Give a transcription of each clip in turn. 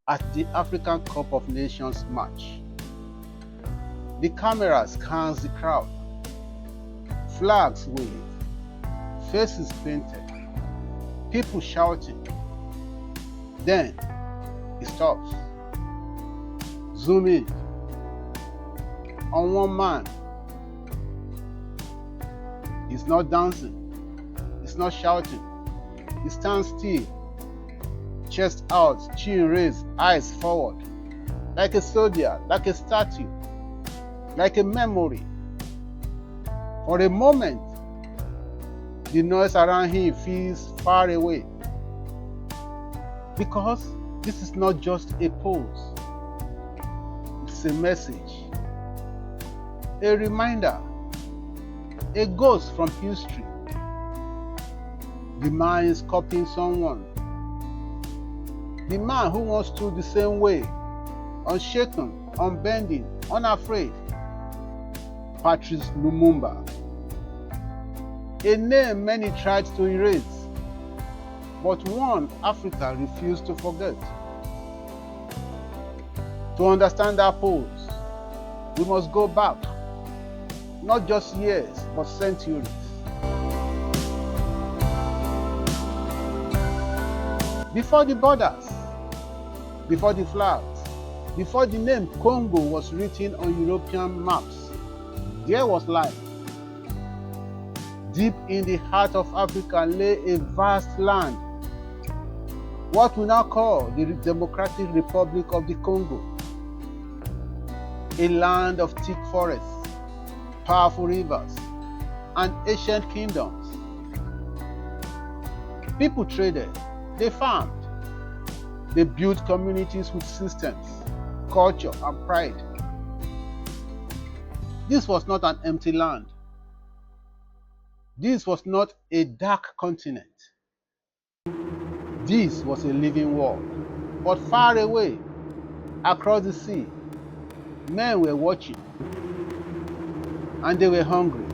at the African Cup of Nations match. The camera scans the crowd, flags wave, faces painted, people shouting. Then it stops. Zoom in on one man. He's not dancing, he's not shouting, he stands still, chest out, chin raised, eyes forward, like a soldier, like a statue, like a memory. For a moment, the noise around him feels far away, because this is not just a pose, it's a message, a reminder, a ghost from history. The man is copying someone. The man who once stood the same way, unshaken, unbending, unafraid. Patrice Lumumba. A name many tried to erase, but one Africa refused to forget. To understand that pose, we must go back, not just years, but centuries. Before the borders, before the flags, before the name Congo was written on European maps, there was life. Deep in the heart of Africa lay a vast land, what we now call the Democratic Republic of the Congo. A land of thick forests, powerful rivers, and ancient kingdoms. People traded, they farmed, they built communities with systems, culture, and pride. This was not an empty land. This was not a dark continent. This was a living world. But far away, across the sea, men were watching, and they were hungry.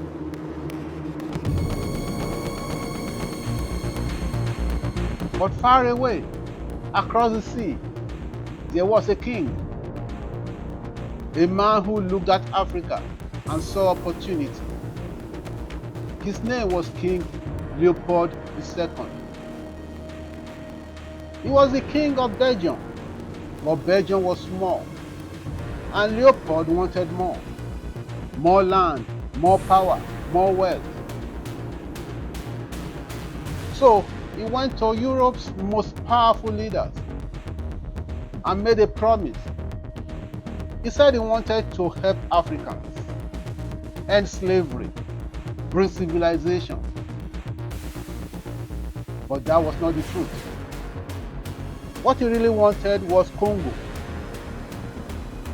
But far away, across the sea, there was a king, a man who looked at Africa and saw opportunity. His name was King Leopold II. He was the king of Belgium, but Belgium was small, and Leopold wanted more. More land, more power, more wealth. So he went to Europe's most powerful leaders and made a promise. He said he wanted to help Africans end slavery, bring civilization. But that was not the truth. What he really wanted was Congo.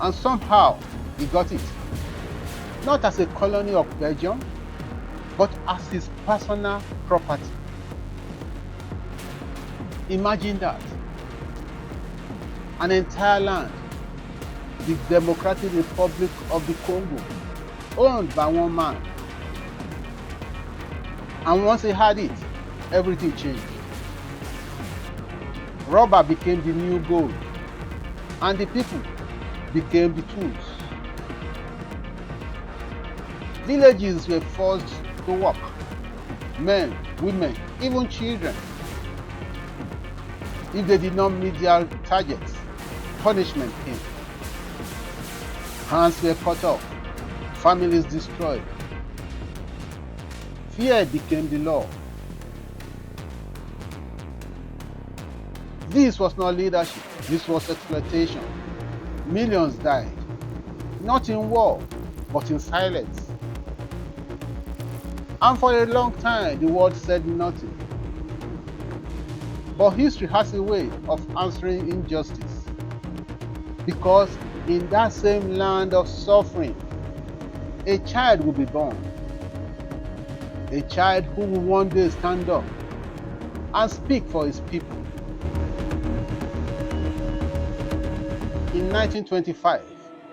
And somehow he got it. Not as a colony of Belgium, but as his personal property. Imagine that. An entire land, the Democratic Republic of the Congo, owned by one man. And once he had it, everything changed. Rubber became the new gold, and the people became the tools. Villages were forced to work. Men, women, even children. If they did not meet their targets, punishment came. Hands were cut off, families destroyed. Fear became the law. This was not leadership, this was exploitation. Millions died, not in war, but in silence. And for a long time, the world said nothing. But history has a way of answering injustice. Because in that same land of suffering, a child will be born. A child who will one day stand up and speak for his people. In 1925,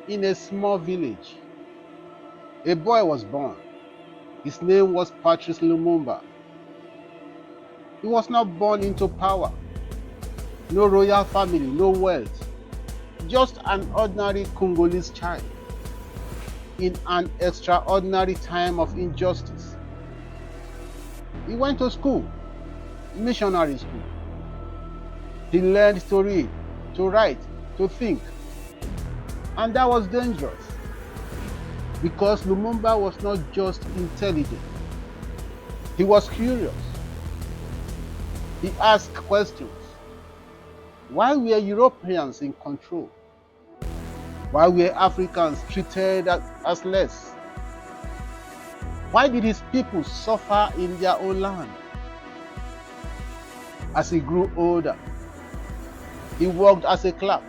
in a small village, a boy was born. His name was Patrice Lumumba. He was not born into power. No royal family, no wealth, just an ordinary Congolese child in an extraordinary time of injustice. He went to school, missionary school. He learned to read, to write, to think. And that was dangerous, because Lumumba was not just intelligent. He was curious. He asked questions. Why were Europeans in control? Why were Africans treated as less? Why did his people suffer in their own land? As he grew older, he worked as a clerk,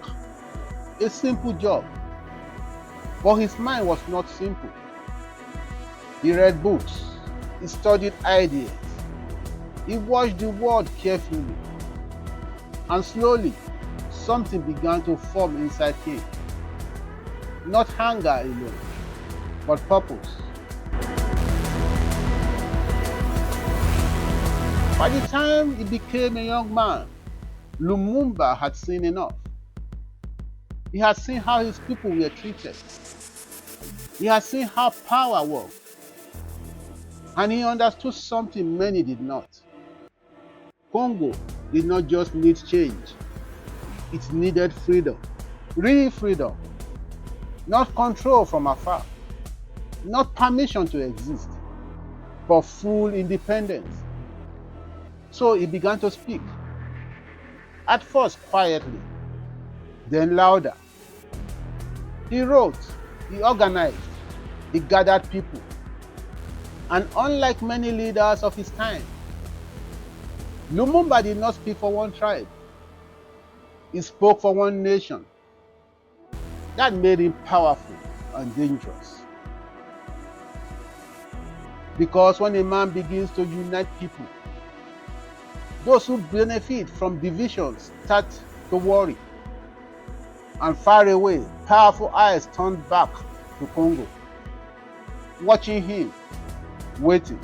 a simple job. But his mind was not simple. He read books, he studied ideas, he watched the world carefully, and slowly something began to form inside him. Not hunger alone, but purpose. By the time he became a young man, Lumumba had seen enough. He had seen how his people were treated. He had seen how power worked. And he understood something many did not. Congo did not just need change. It needed freedom, real freedom. Not control from afar, not permission to exist, but full independence. So he began to speak. At first quietly, then louder. He wrote, he organized, he gathered people. And unlike many leaders of his time, Lumumba did not speak for one tribe. He spoke for one nation. That made him powerful and dangerous. Because when a man begins to unite people, those who benefit from divisions start to worry. And far away, powerful eyes turned back to Congo, watching him, waiting.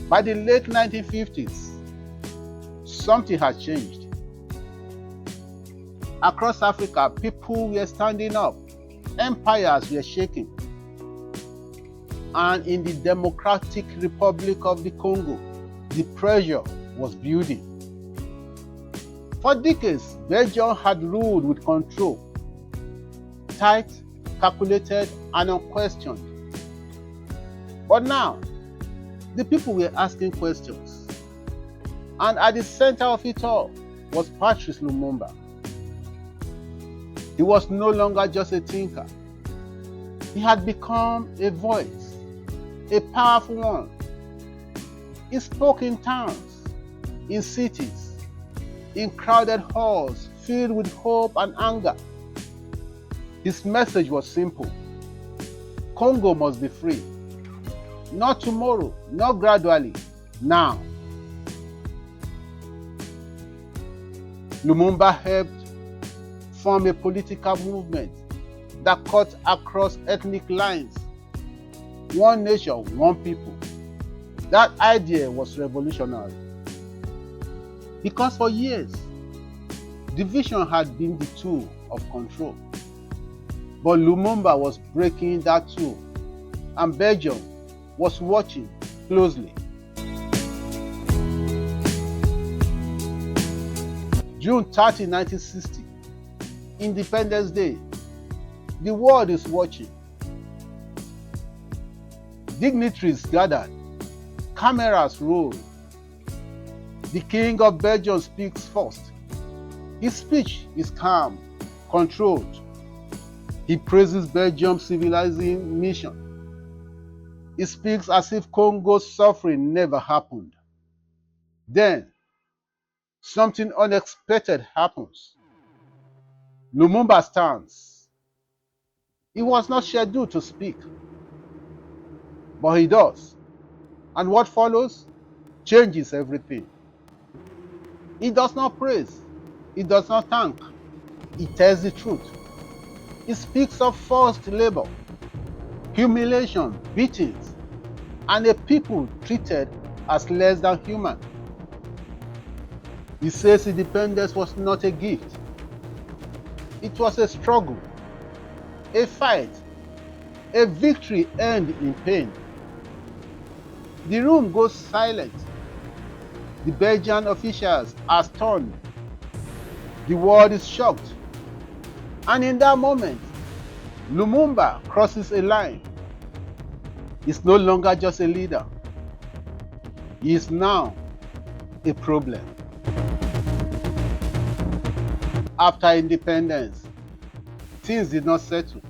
By the late 1950s, something had changed. Across Africa, people were standing up, empires were shaking. And in the Democratic Republic of the Congo, the pressure was building. For decades, Belgium had ruled with control, tight, calculated, and unquestioned. But now, the people were asking questions. And at the center of it all was Patrice Lumumba. He was no longer just a thinker. He had become a voice, a powerful one. He spoke in towns, in cities, in crowded halls filled with hope and anger. His message was simple. Congo must be free. Not tomorrow, not gradually, now. Lumumba helped form a political movement that cut across ethnic lines. One nation, one people. That idea was revolutionary. Because for years, division had been the tool of control. But Lumumba was breaking that tool, and Belgium was watching closely. June 30, 1960, Independence Day. The world is watching. Dignitaries gathered. Cameras roll. The King of Belgium speaks first. His speech is calm, controlled. He praises Belgium's civilizing mission. He speaks as if Congo's suffering never happened. Then, something unexpected happens. Lumumba stands. He was not scheduled to speak, but he does. And what follows changes everything. He does not praise. He does not thank. He tells the truth. He speaks of forced labor, humiliation, beatings, and a people treated as less than human. He says independence was not a gift. It was a struggle, a fight, a victory earned in pain. The room goes silent. The Belgian officials are stunned. The world is shocked. And in that moment, Lumumba crosses a line. He's no longer just a leader. He is now a problem. After independence, things did not settle.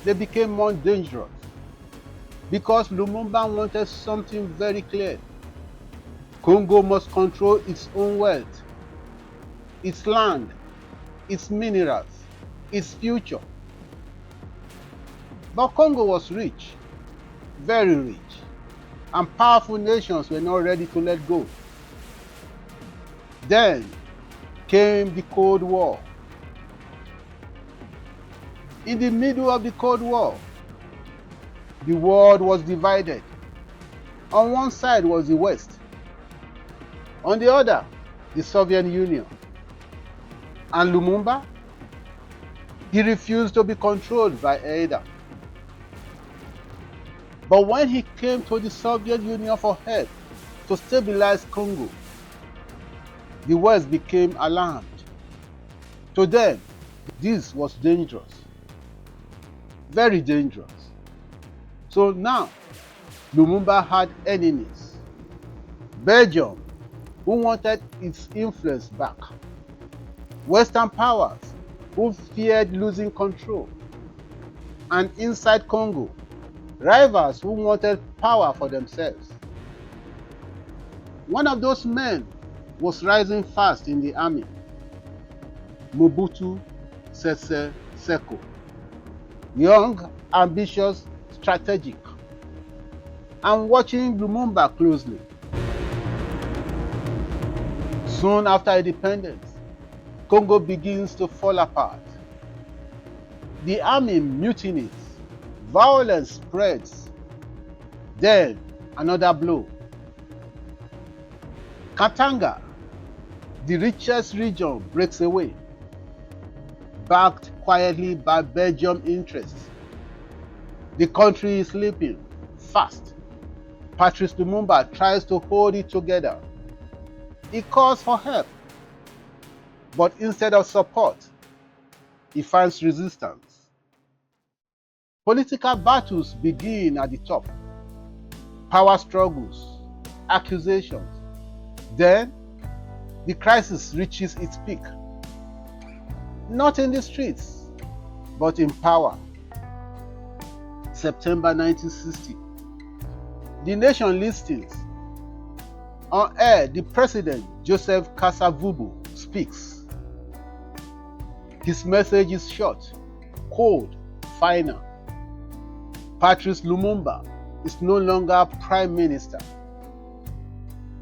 They became more dangerous because Lumumba wanted something very clear. Congo must control its own wealth, its land, its minerals, its future. But Congo was rich, very rich, and powerful nations were not ready to let go. Then came the Cold War. In the middle of the Cold War, the world was divided. On one side was the West, on the other, the Soviet Union. And Lumumba, he refused to be controlled by either. But when he came to the Soviet Union for help to stabilize Congo, the West became alarmed. To them, this was dangerous, very dangerous. So now, Lumumba had enemies. Belgium, who wanted its influence back. Western powers, who feared losing control. And inside Congo, rivals who wanted power for themselves. One of those men was rising fast in the army, Mobutu Sese Seko. Young, ambitious, strategic, and watching Lumumba closely. Soon after independence, Congo begins to fall apart. The army mutinies, violence spreads. Then another blow. Katanga, the richest region, breaks away, backed quietly by Belgian interests. The country is sleeping fast. Patrice Lumumba tries to hold it together. He calls for help, but instead of support, he finds resistance. Political battles begin at the top. Power struggles, accusations. Then, the crisis reaches its peak. Not in the streets, but in power. September 1960. The nation listens. On air, the president, Joseph Kasavubu, speaks. His message is short, cold, final. Patrice Lumumba is no longer prime minister.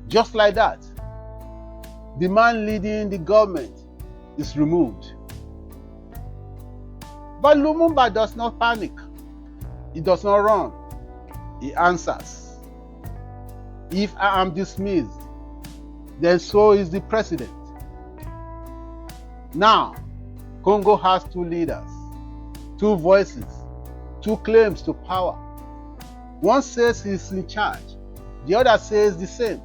Just like that, the man leading the government is removed. But Lumumba does not panic. He does not run. He answers. If I am dismissed, then so is the president. Now, Congo has two leaders, two voices, two claims to power. One says he's in charge, the other says the same.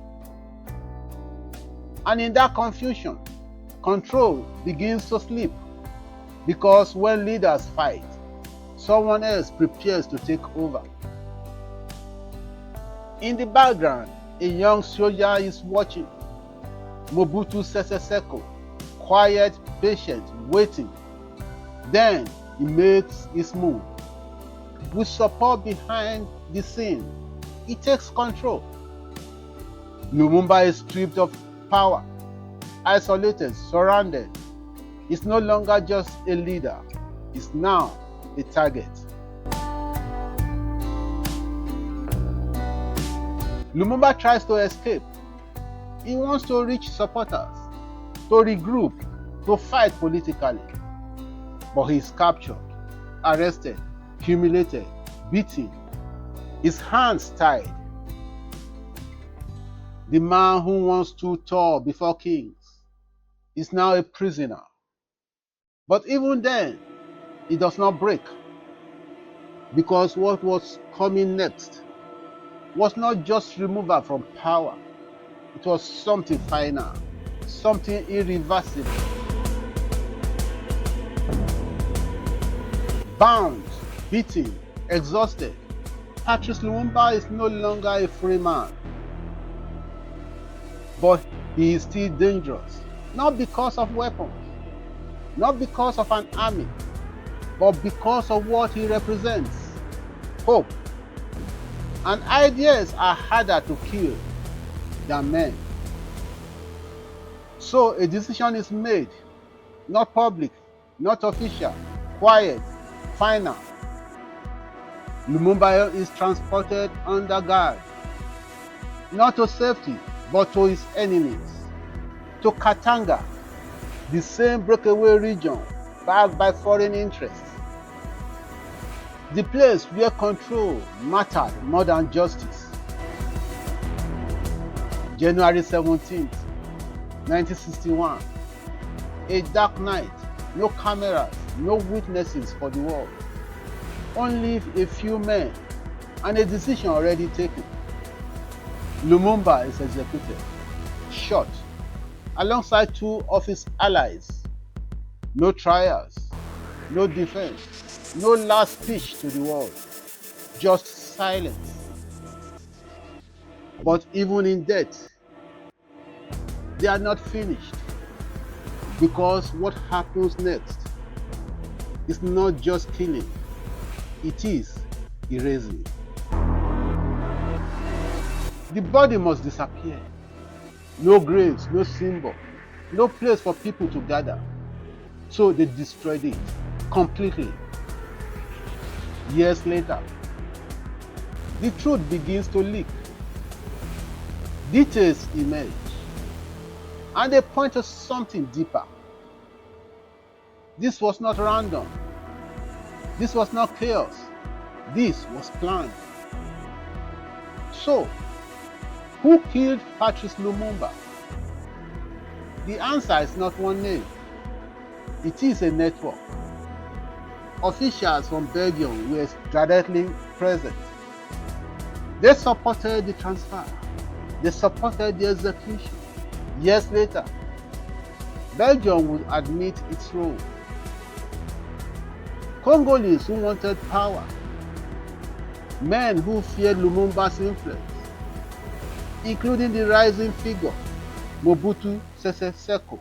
And in that confusion, control begins to slip, because when leaders fight, someone else prepares to take over. In the background, a young soldier is watching. Mobutu Sese Seko, quiet, patient, waiting. Then he makes his move. With support behind the scene, he takes control. Lumumba is stripped of power, isolated, surrounded. He's no longer just a leader, he's now a target. Lumumba tries to escape. He wants to reach supporters, to regroup, to fight politically. But he is captured, arrested, humiliated, beaten, his hands tied. The man who once stood tall before kings is now a prisoner. But even then, he does not break, because what was coming next was not just removal from power, it was something final, something irreversible. Bound, beaten, exhausted, Patrice Lumumba is no longer a free man. But he is still dangerous, not because of weapons, not because of an army, but because of what he represents: hope. And ideas are harder to kill than men. So a decision is made, not public, not official, quiet, final. Lumumba is transported under guard, not to safety, but to his enemies, to Katanga, the same breakaway region backed by foreign interests. The place where control mattered more than justice. January 17th, 1961. A dark night, no cameras, no witnesses for the world. Only a few men, and a decision already taken. Lumumba is executed, shot, alongside two of his allies. No trials, no defense, no last speech to the world, just silence. But even in death, they are not finished, because what happens next is not just killing, it is erasing. The body must disappear. No graves, no symbol, no place for people to gather. So they destroyed it completely. Years later, the truth begins to leak. Details emerge, and they point to something deeper. This was not random. This was not chaos. This was planned. So, who killed Patrice Lumumba? The answer is not one name. It is a network. Officials from Belgium were directly present. They supported the transfer. They supported the execution. Years later, Belgium would admit its role. Congolese who wanted power, men who feared Lumumba's influence, including the rising figure, Mobutu Sese Seko.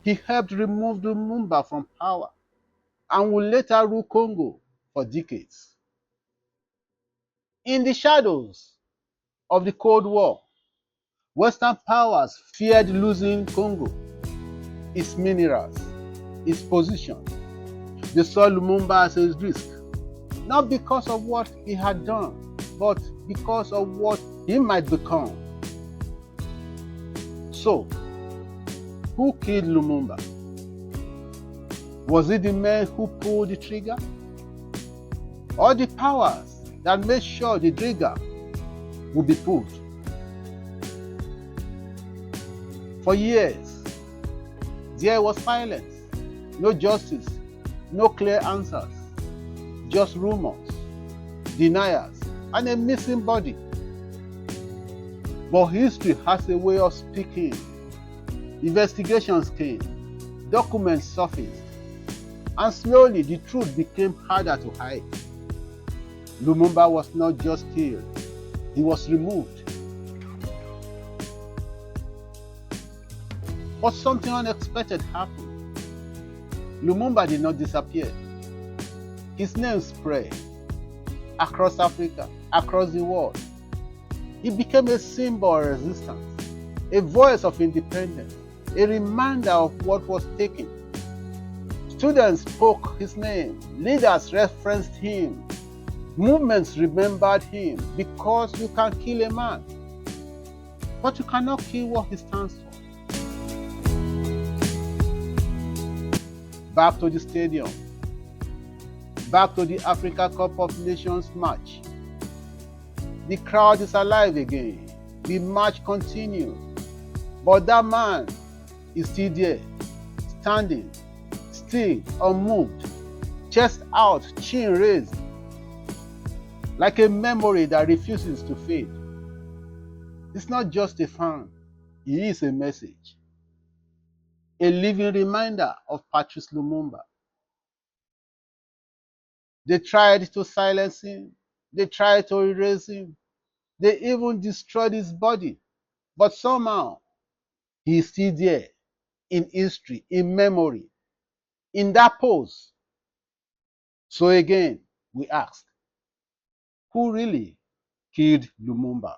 He helped remove Lumumba from power and would later rule Congo for decades. In the shadows of the Cold War, Western powers feared losing Congo, its minerals, its position. They saw Lumumba as a risk, not because of what he had done, but because of what he might become. So, who killed Lumumba? Was it the men who pulled the trigger? Or the powers that made sure the trigger would be pulled? For years, there was silence, no justice, no clear answers, just rumors, denials, and a missing body. But history has a way of speaking. Investigations came, documents surfaced, and slowly the truth became harder to hide. Lumumba was not just killed, he was removed. But something unexpected happened. Lumumba did not disappear. His name spread across Africa, across the world. He became a symbol of resistance, a voice of independence, a reminder of what was taken. Students spoke his name, leaders referenced him, movements remembered him, because you can kill a man, but you cannot kill what he stands for. Back to the stadium, back to the Africa Cup of Nations match. The crowd is alive again. the march continued. But that man is still there, standing, still unmoved, chest out, chin raised, like a memory that refuses to fade. It's not just a fan, he is a message, a living reminder of Patrice Lumumba. They tried to silence him, they tried to erase him, they even destroyed his body. But somehow, he is still there, in history, in memory, in that pose. So again, we ask, who really killed Lumumba?